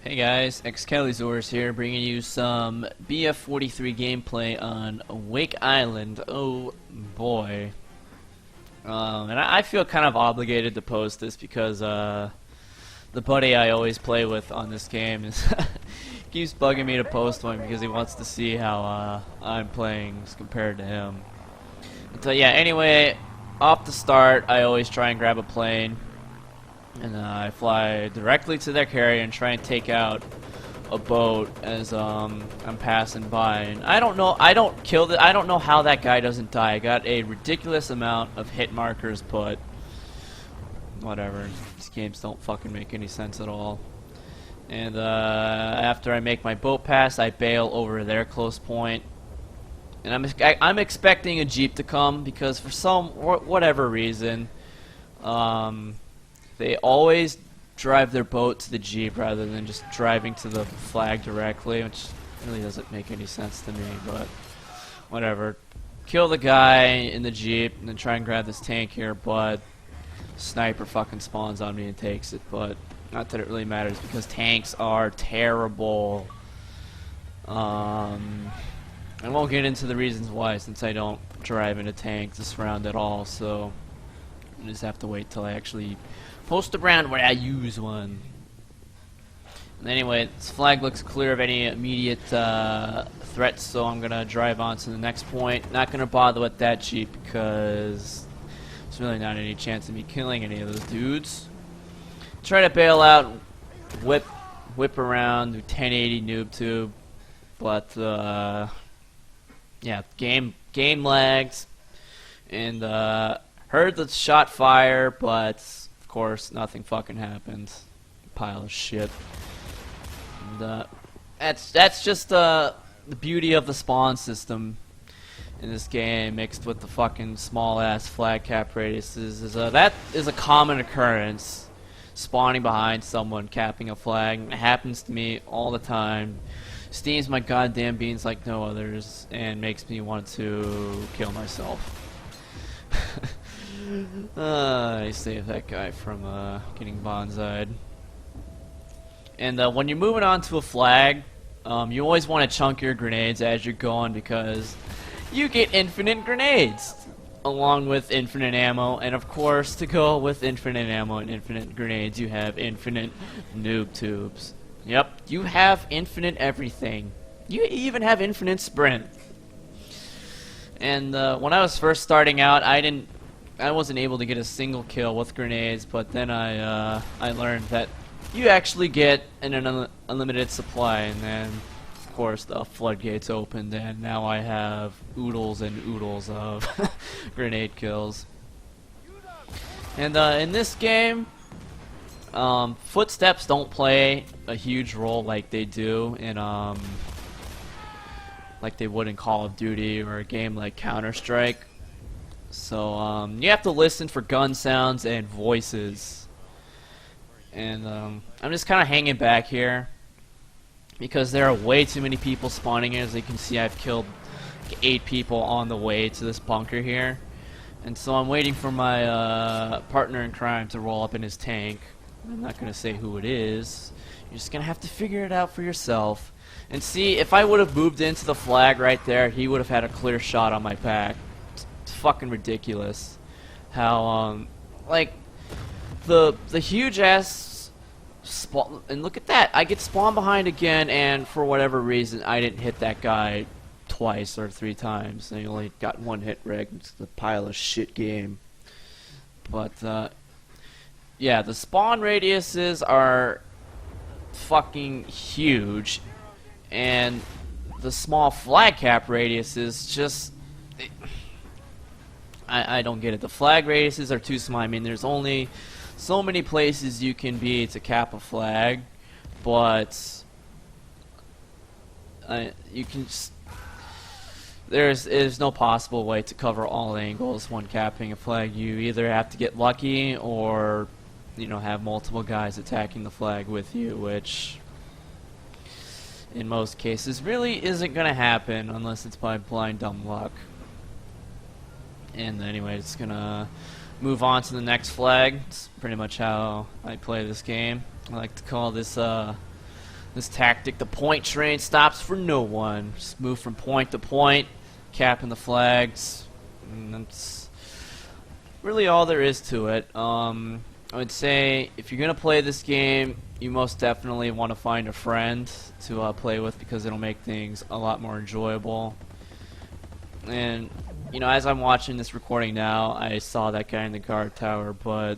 Hey guys, Excalizors here, bringing you some BF43 gameplay on Wake Island. Oh boy. And I feel kind of obligated to post this because the buddy I always play with on this game is keeps bugging me to post one because he wants to see how I'm playing as compared to him. So yeah, anyway, off the start, I always try and grab a plane. And I fly directly to their carrier and try and take out a boat as I'm passing by. And I don't know, I don't know how that guy doesn't die. I got a ridiculous amount of hit markers, but whatever. These games don't fucking make any sense at all. And after I make my boat pass, I bail over their close point. And I'm expecting a jeep to come because for whatever reason, they always drive their boat to the jeep rather than just driving to the flag directly, which really doesn't make any sense to me, but whatever. Kill the guy in the jeep and then try and grab this tank here, but sniper fucking spawns on me and takes it, but not that it really matters because tanks are terrible. I won't get into the reasons why since I don't drive in a tank this round at all, so I just have to wait till I actually post a round where I use one. And anyway, this flag looks clear of any immediate threats, so I'm gonna drive on to the next point. Not gonna bother with that jeep because there's really not any chance of me killing any of those dudes. Try to bail out, whip around, do 1080 noob tube, but yeah, game lags, and heard the shot fire, but of course nothing fucking happened. Pile of shit. And that's just the beauty of the spawn system in this game, mixed with the fucking small ass flag cap radiuses. That is a common occurrence. Spawning behind someone, capping a flag. It happens to me all the time. Steams my goddamn beans like no others, and makes me want to kill myself. I saved that guy from getting bonsai'd. And when you're moving on to a flag, you always want to chunk your grenades as you're going because you get infinite grenades along with infinite ammo, and of course to go with infinite ammo and infinite grenades you have infinite noob tubes. Yep, you have infinite everything. You even have infinite sprint. And when I was first starting out, I wasn't able to get a single kill with grenades, but then I learned that you actually get an unlimited supply, and then of course the floodgates opened, and now I have oodles and oodles of grenade kills. And in this game, footsteps don't play a huge role like they do in like they would in Call of Duty or a game like Counter-Strike. So you have to listen for gun sounds and voices. And I'm just kind of hanging back here because there are way too many people spawning in. As you can see, I've killed 8 people on the way to this bunker here. And so I'm waiting for my partner in crime to roll up in his tank. I'm not going to say who it is. You're just going to have to figure it out for yourself. And see, if I would have moved into the flag right there, he would have had a clear shot on my back. It's fucking ridiculous how, like, the huge ass spawn. And look at that. I get spawned behind again, and for whatever reason, I didn't hit that guy twice or 3 times. I only got 1 hit reg. It's a pile of shit game. But, yeah, the spawn radiuses are fucking huge, and the small flag cap radiuses just... I don't get it. The flag radiuses are too small. I mean, there's only so many places you can be to cap a flag, but you can just... There's no possible way to cover all angles when capping a flag. You either have to get lucky or, you know, have multiple guys attacking the flag with you, which in most cases really isn't going to happen unless it's by blind dumb luck. And anyway, it's going to move on to the next flag. It's pretty much how I play this game. I like to call this This tactic, the point train, stops for no one. Just move from point to point, capping the flags, and that's really all there is to it. I would say if you're gonna play this game, you most definitely want to find a friend to play with, because it'll make things a lot more enjoyable. And you know, as I'm watching this recording now, I saw that guy in the guard tower, but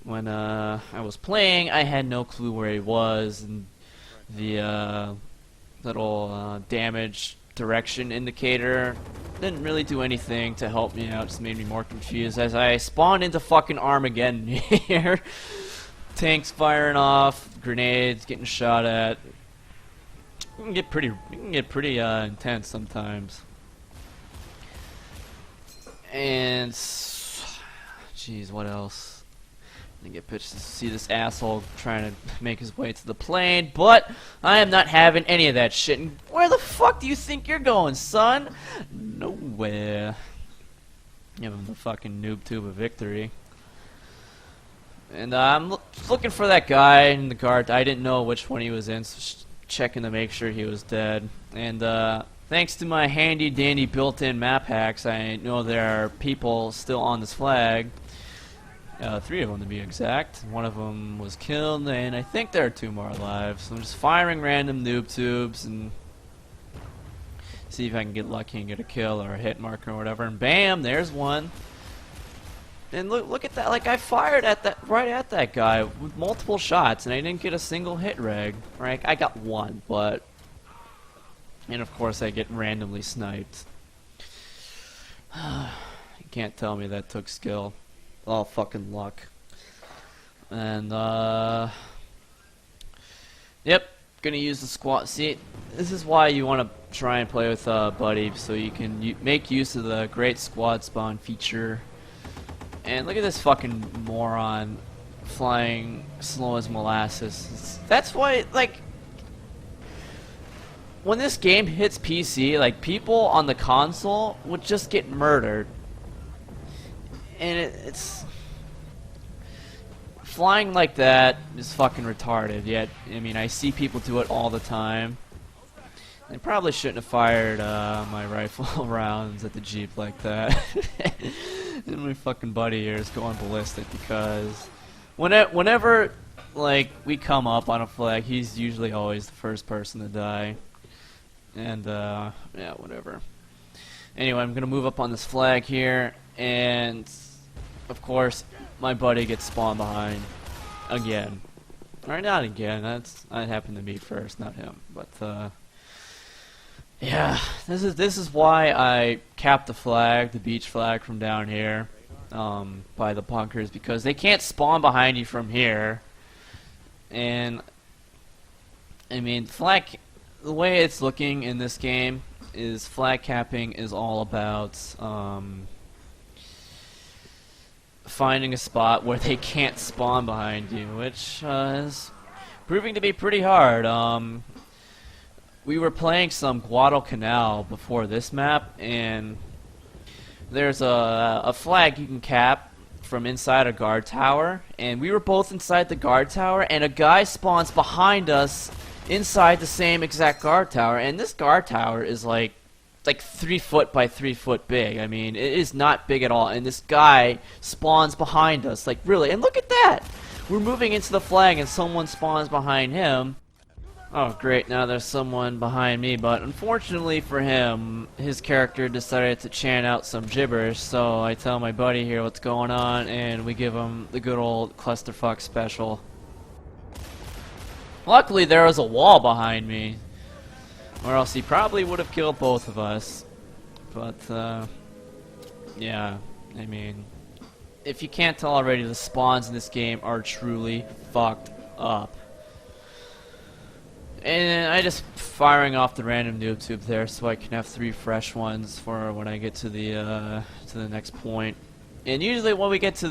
when I was playing, I had no clue where he was, and the little damage direction indicator didn't really do anything to help me out, just made me more confused as I spawned into fucking Armageddon here. Tanks firing off, grenades getting shot at. It can get pretty intense sometimes. And jeez, what else? I get pitched to see this asshole trying to make his way to the plane, but I am not having any of that shit. And where the fuck do you think you're going, son? Nowhere. Give him the fucking noob tube of victory. And I'm looking for that guy in the guard. I didn't know which one he was in, so checking to make sure he was dead. And thanks to my handy dandy built-in map hacks, I know there are people still on this flag. 3 of them to be exact. One of them was killed, and I think there are 2 more alive. So I'm just firing random noob tubes and see if I can get lucky and get a kill or a hit marker or whatever. And bam, there's one. And look at that! Like, I fired at that right at that guy with multiple shots, and I didn't get a single hit reg. Right? I got 1, but and of course I get randomly sniped. You can't tell me that took skill. All fucking luck. And yep, gonna use the squad. See, this is why you want to try and play with a buddy, so you can make use of the great squad spawn feature. And look at this fucking moron flying slow as molasses. That's why, like, when this game hits PC, like, people on the console would just get murdered. And it's flying like that is fucking retarded. Yet, I mean, I see people do it all the time. I probably shouldn't have fired my rifle rounds at the Jeep like that. And my fucking buddy here is going ballistic because whenever like we come up on a flag, he's usually always the first person to die. And yeah, whatever. Anyway, I'm gonna move up on this flag here, and of course, my buddy gets spawned behind again. Or not again. That happened to me first, not him. But yeah, this is why I capped the flag, the beach flag, from down here by the bunkers, because they can't spawn behind you from here. And I mean, the way it's looking in this game is flag capping is all about finding a spot where they can't spawn behind you, which is proving to be pretty hard. We were playing some Guadalcanal before this map, and there's a flag you can cap from inside a guard tower, and we were both inside the guard tower, and a guy spawns behind us inside the same exact guard tower, and this guard tower is like 3 foot by 3 foot big. I mean, it is not big at all, and this guy spawns behind us, like, really. And look at that! We're moving into the flag and someone spawns behind him. Oh great, now there's someone behind me, but unfortunately for him, his character decided to chant out some gibberish, so I tell my buddy here what's going on, and we give him the good old clusterfuck special. Luckily there was a wall behind me, or else he probably would have killed both of us. But, yeah, I mean, if you can't tell already, the spawns in this game are truly fucked up. And I just firing off the random noob tube there so I can have 3 fresh ones for when I get to the next point. And usually when we get to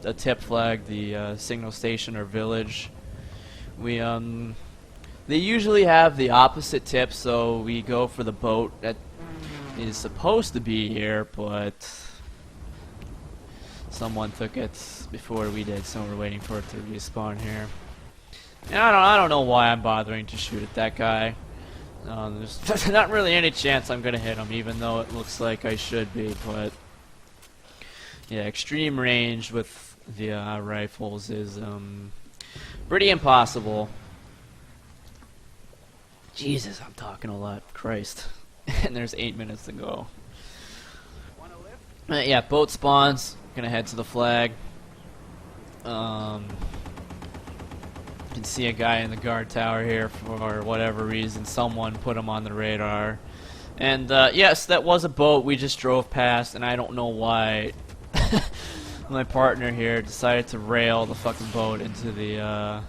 a tip flag, the signal station or village, we they usually have the opposite tip, so we go for the boat that is supposed to be here, but someone took it before we did, so we're waiting for it to respawn here. And I don't know why I'm bothering to shoot at that guy. There's not really any chance I'm gonna hit him, even though it looks like I should be. But yeah, extreme range with the rifles is pretty impossible. Jesus, I'm talking a lot. Christ. And there's 8 minutes to go. Yeah, boat spawns. Gonna head to the flag. You can see a guy in the guard tower here for whatever reason. Someone put him on the radar. And yes, that was a boat we just drove past, and I don't know why my partner here decided to rail the fucking boat into the